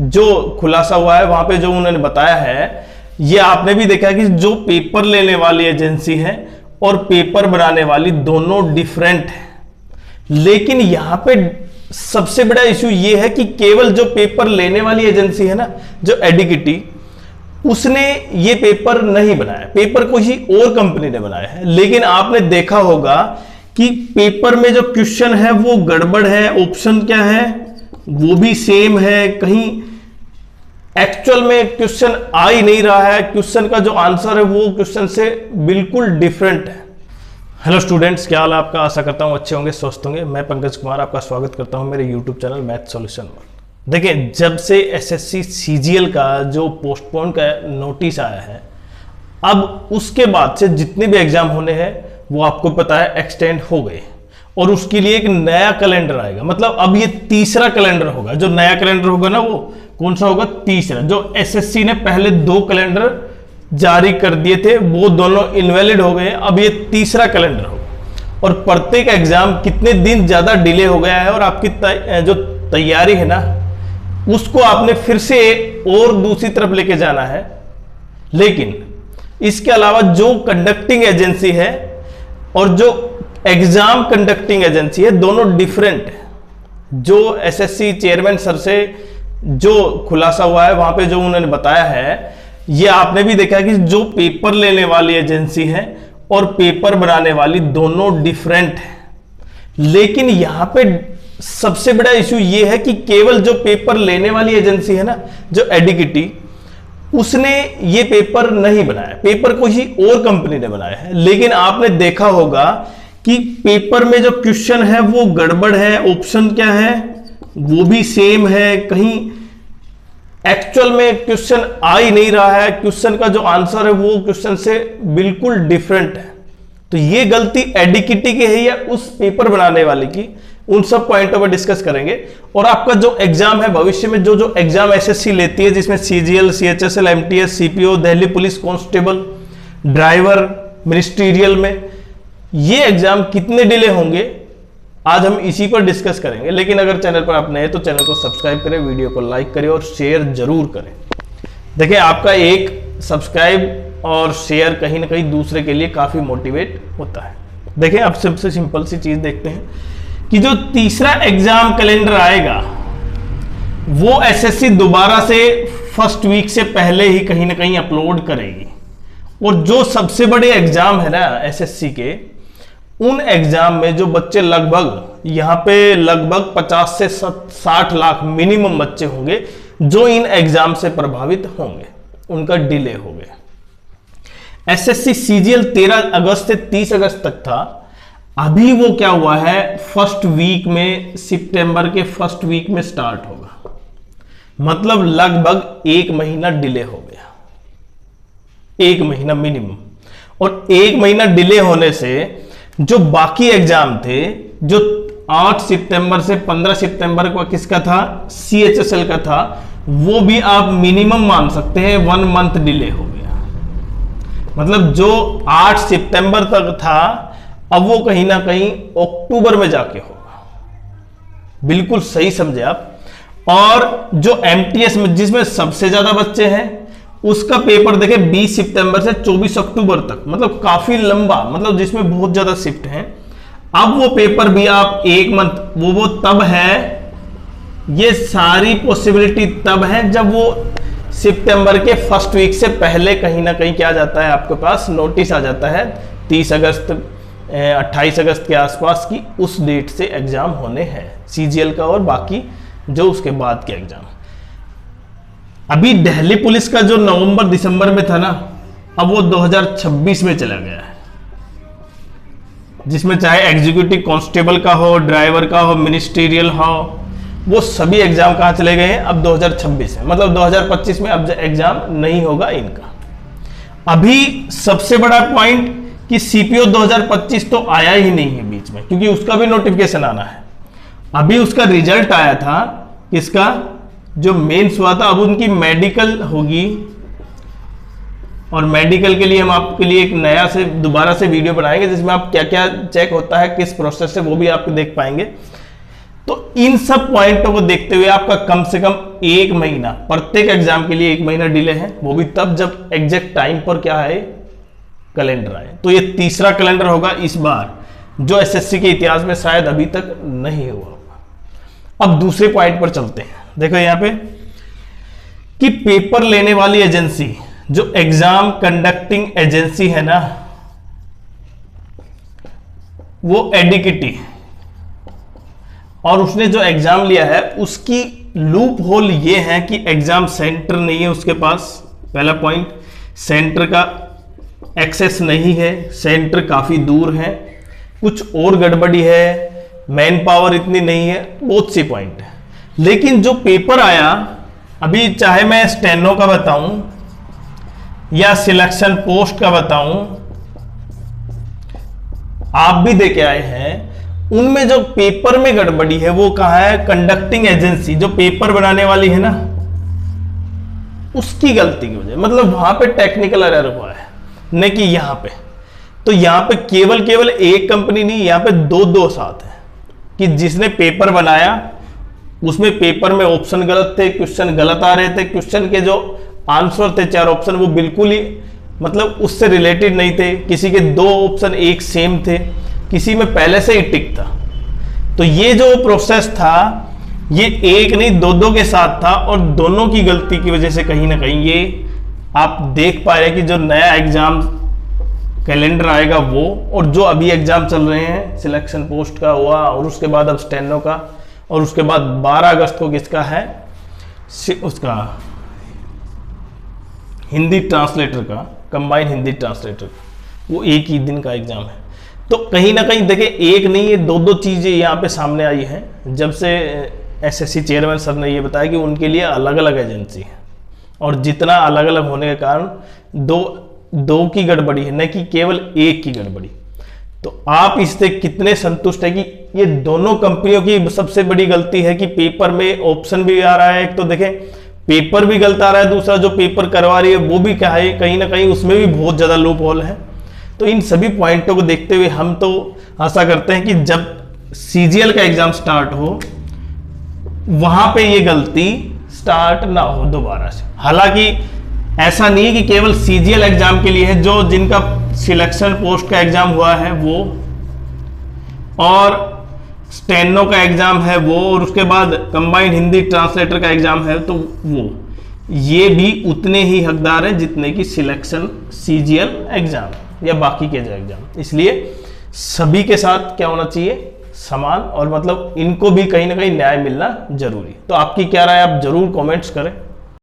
जो खुलासा हुआ है वहां पे जो उन्होंने बताया है, ये आपने भी देखा कि जो पेपर लेने वाली एजेंसी है और पेपर बनाने वाली दोनों डिफरेंट है। लेकिन यहां पे सबसे बड़ा इशू ये है कि केवल जो पेपर लेने वाली एजेंसी है ना, जो एडिकिटी, उसने ये पेपर नहीं बनाया, पेपर कोई और कंपनी ने बनाया है। लेकिन आपने देखा होगा कि पेपर में जो क्वेश्चन है वो गड़बड़ है, ऑप्शन क्या है वो भी सेम है, कहीं एक्चुअल में क्वेश्चन आ ही नहीं रहा है, क्वेश्चन का जो आंसर है वो क्वेश्चन से बिल्कुल डिफरेंट है। हेलो स्टूडेंट्स, क्या हाल है आपका? आशा करता हूं अच्छे होंगे, स्वस्थ होंगे। मैं पंकज कुमार आपका स्वागत करता हूं मेरे YouTube channel math solution world. देखिए, जब से एसएससी सीजीएल का जो पोस्टपोन का नोटिस आया है, अब उसके बाद से जितने भी एग्जाम होने हैं वो आपको पता है एक्सटेंड हो गए और उसके लिए एक नया कैलेंडर आएगा। मतलब अब ये तीसरा कैलेंडर होगा। जो नया कैलेंडर होगा ना, वो कौन सा होगा? तीसरा। जो एसएससी ने पहले 2 कैलेंडर जारी कर दिए थे वो दोनों इनवैलिड हो गए, अब ये तीसरा कैलेंडर होगा। और प्रत्येक एग्जाम कितने दिन ज्यादा डिले हो गया है और आपकी जो तैयारी है ना, उसको आपने फिर से और दूसरी तरफ लेके जाना है। लेकिन इसके अलावा जो कंडक्टिंग एजेंसी है और जो एग्जाम कंडक्टिंग एजेंसी है, दोनों डिफरेंट है। जो एसएससी चेयरमैन सर से जो खुलासा हुआ है वहां पे जो उन्होंने बताया है, ये आपने भी देखा कि जो पेपर लेने वाली एजेंसी है और पेपर बनाने वाली दोनों डिफरेंट है। लेकिन यहां पे सबसे बड़ा इशू ये है कि केवल जो पेपर लेने वाली एजेंसी है ना, जो एडिकिटी, उसने ये पेपर नहीं बनाया, पेपर कोई और कंपनी ने बनाया है। लेकिन आपने देखा होगा कि पेपर में जो क्वेश्चन है वो गड़बड़ है, ऑप्शन क्या है वो भी सेम है, कहीं एक्चुअल में क्वेश्चन आ ही नहीं रहा है, क्वेश्चन का जो आंसर है वो क्वेश्चन से बिल्कुल डिफरेंट है। तो ये गलती एडिकिटी की है या उस पेपर बनाने वाले की, उन सब पॉइंटों पर डिस्कस करेंगे। और आपका जो एग्जाम है भविष्य में, जो एग्जाम एसएससी लेती है, जिसमें CGL, CHSL, MTS, CPO, Delhi police constable, driver, ministerial में, ये एग्जाम कितने डिले होंगे आज हम इसी पर डिस्कस करेंगे। लेकिन अगर चैनल पर आप नए हैं तो चैनल को सब्सक्राइब करें, वीडियो को लाइक करें और शेयर जरूर करें। देखिए, आपका एक सब्सक्राइब और शेयर कहीं ना कहीं दूसरे के लिए काफी मोटिवेट होता है। देखिए, अब सबसे सिंपल सी चीज देखते हैं कि जो तीसरा एग्जाम कैलेंडर आएगा वो एसएससी दोबारा से फर्स्ट वीक से पहले ही कहीं ना कहीं अपलोड करेगी। और जो सबसे बड़े एग्जाम है ना एसएससी के, उन एग्जाम में जो बच्चे लगभग यहां पे लगभग 50 से 60 लाख मिनिमम बच्चे होंगे जो इन एग्जाम से प्रभावित होंगे, उनका डिले हो गया। एसएससी सीजीएल 13 अगस्त से 30 अगस्त तक था, अभी वो क्या हुआ है, फर्स्ट वीक में, सितंबर के फर्स्ट वीक में स्टार्ट होगा। मतलब लगभग 1 महीना डिले हो गया, 1 महीना मिनिमम। और 1 महीना डिले होने से जो बाकी एग्जाम थे, जो 8 सितंबर से 15 सितंबर को किसका था, सीएचएसएल का था, वो भी आप मिनिमम मान सकते हैं 1 मंथ डिले हो गया। मतलब जो 8 सितंबर तक था, अब वो कहीं ना कहीं अक्टूबर में जाके होगा। बिल्कुल सही समझे आप। और जो एमटीएस में, जिसमें सबसे ज्यादा बच्चे हैं, उसका पेपर देखे 20 सितंबर से 24 अक्टूबर तक, मतलब काफी लंबा, मतलब जिसमें बहुत ज्यादा शिफ्ट है। अब वो पेपर भी आप 1 मंथ, वो तब है, ये सारी पॉसिबिलिटी तब है जब वो सितंबर के फर्स्ट वीक से पहले कहीं ना कहीं क्या जाता है, आपके पास नोटिस आ जाता है 30 अगस्त 28 अगस्त के आसपास की, उस डेट से एग्जाम होने हैं सीजीएल का और बाकी जो उसके बाद के एग्जाम। अभी दिल्ली पुलिस का जो नवंबर दिसंबर में था ना, अब वो 2026 में चला गया है, जिसमें चाहे एग्जीक्यूटिव कांस्टेबल का हो, ड्राइवर का हो, मिनिस्ट्रियल हो, वो सभी एग्जाम कहां चले गए हैं, अब 2026 है। मतलब 2025 में अब एग्जाम नहीं होगा इनका। अभी सबसे बड़ा पॉइंट कि सीपीओ 2025 तो आया ही नहीं है बीच में, क्योंकि उसका भी नोटिफिकेशन आना है। अभी उसका रिजल्ट आया था, किसका, जो मेंस हुआ था। अब उनकी मेडिकल होगी और मेडिकल के लिए हम आपके लिए एक नया से दोबारा से वीडियो बनाएंगे, जिसमें आप क्या क्या चेक होता है, किस प्रोसेस से, वो भी आप देख पाएंगे। तो इन सब पॉइंटों को देखते हुए आपका कम से कम 1 महीना, प्रत्येक एग्जाम के लिए 1 महीना डिले है, वो भी तब जब एग्जैक्ट टाइम पर क्या है, कैलेंडर आए। तो ये तीसरा कैलेंडर होगा इस बार, जो एसएससी के इतिहास में शायद अभी तक नहीं हुआ होगा। अब दूसरे पॉइंट पर चलते हैं। देखो यहां पे कि पेपर लेने वाली एजेंसी, जो एग्जाम कंडक्टिंग एजेंसी है ना, वो एडिकिटी है, और उसने जो एग्जाम लिया है उसकी लूप होल ये है कि एग्जाम सेंटर नहीं है उसके पास। पहला पॉइंट, सेंटर का एक्सेस नहीं है, सेंटर काफी दूर है, कुछ और गड़बड़ी है, मैन पावर इतनी नहीं है, बहुत सी पॉइंट है। लेकिन जो पेपर आया, अभी चाहे मैं स्टेनो का बताऊं या सिलेक्शन पोस्ट का बताऊं, आप भी देके आए हैं, उनमें जो पेपर में गड़बड़ी है वो कहां है, कंडक्टिंग एजेंसी जो पेपर बनाने वाली है ना, उसकी गलती की वजह, मतलब वहां पे टेक्निकल एरर हुआ है, न कि यहां पे। तो यहां पे केवल एक कंपनी नहीं, यहां पे दो साथ है कि जिसने पेपर बनाया उसमें पेपर में ऑप्शन गलत थे, क्वेश्चन गलत आ रहे थे, क्वेश्चन के जो आंसर थे 4 ऑप्शन वो बिल्कुल ही मतलब उससे रिलेटेड नहीं थे, किसी के 2 ऑप्शन एक सेम थे, किसी में पहले से ही टिक था। तो ये जो प्रोसेस था ये एक नहीं 2 के साथ था, और दोनों की गलती की वजह से कहीं ना कहीं ये आप देख पा रहे हैं कि जो नया एग्जाम कैलेंडर आएगा वो, और जो अभी एग्जाम चल रहे हैं, सिलेक्शन पोस्ट का हुआ और उसके बाद अब स्टेनो का, और उसके बाद 12 अगस्त को किसका है, उसका हिंदी ट्रांसलेटर का, कंबाइन हिंदी ट्रांसलेटर, वो एक ही दिन का एग्जाम है। तो कहीं ना कहीं देखिए एक नहीं, ये 2 चीजें यहाँ पे सामने आई हैं जब से एसएससी चेयरमैन सर ने ये बताया कि उनके लिए अलग अलग एजेंसी है, और जितना अलग अलग होने के कारण दो की गड़बड़ी है, न कि केवल एक की गड़बड़ी। तो आप इससे कितने संतुष्ट है कि ये दोनों कंपनियों की सबसे बड़ी गलती है कि पेपर में ऑप्शन भी आ रहा है, एक तो देखें पेपर भी गलत आ रहा है, दूसरा जो पेपर करवा रही है वो भी क्या है, कहीं ना कहीं उसमें भी बहुत ज्यादा लूप होल है। तो इन सभी पॉइंटों को देखते हुए हम तो आशा करते हैं कि जब सीजीएल का एग्जाम स्टार्ट हो वहां पे ये गलती स्टार्ट ना हो दोबारा से। हालांकि ऐसा नहीं है कि केवल सीजीएल एग्जाम के लिए है, जो जिनका सिलेक्शन पोस्ट का एग्जाम हुआ है वो, और स्टेनो का एग्जाम है वो, और उसके बाद कंबाइंड हिंदी ट्रांसलेटर का एग्जाम है, तो वो ये भी उतने ही हकदार हैं जितने की सिलेक्शन सीजीएल एग्जाम या बाकी के जो एग्जाम। इसलिए सभी के साथ क्या होना चाहिए, समान, और मतलब इनको भी कहीं ना कहीं न्याय मिलना जरूरी। तो आपकी क्या राय, आप जरूर कमेंट्स करें।